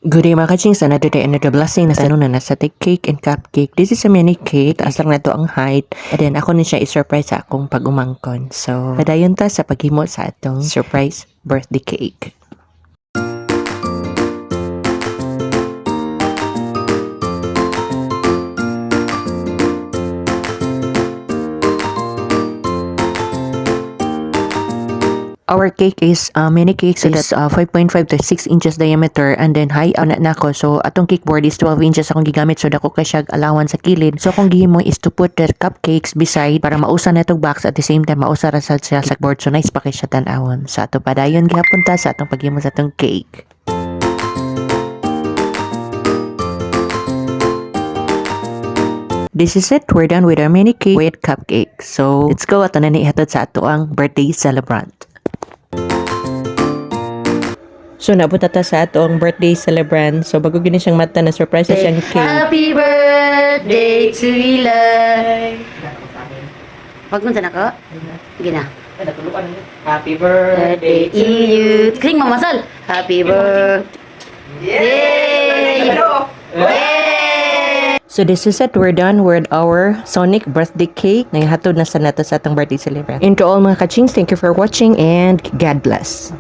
Good day mga kachings, another day, another blessing. Nasa na nasa cake and cupcake. This is a mini cake. Taas lang na to ang height. And then ako na siya i-surprise sa akong pag-umangkon. So, padayon ta sa paghimo sa atong surprise birthday cake. Our cake is mini cake, so that's 5.5 to 6 inches diameter, and then high na nako. So atong cake board is 12 inches akong gigamit, so dako ka siya alawan sa kilid. So kung gihimo is to put the cupcakes beside para mausa na itong box, at the same time mausa ra sad siya sa board, so nice pa kay siya tan-awon. Sa ato padayon gihapon ta sa atong paghimo sa atong cake. This is it. We're done with our mini cake with cupcake. So let's go. Ato na ni ihatod sa ato ang birthday celebrant. So, napunta ta sa atong birthday celebrant. So, bago gini siyang mata na surprise na siyang cake. Happy birthday to Eli. Pagpunta na ko? Gina. Happy birthday To you. Kring mamasal. Happy birthday. So, this is it. We're done with our Sonic birthday cake. Nanghatod na sa nato sa atong birthday celebrant. And to all mga kachings, thank you for watching and God bless.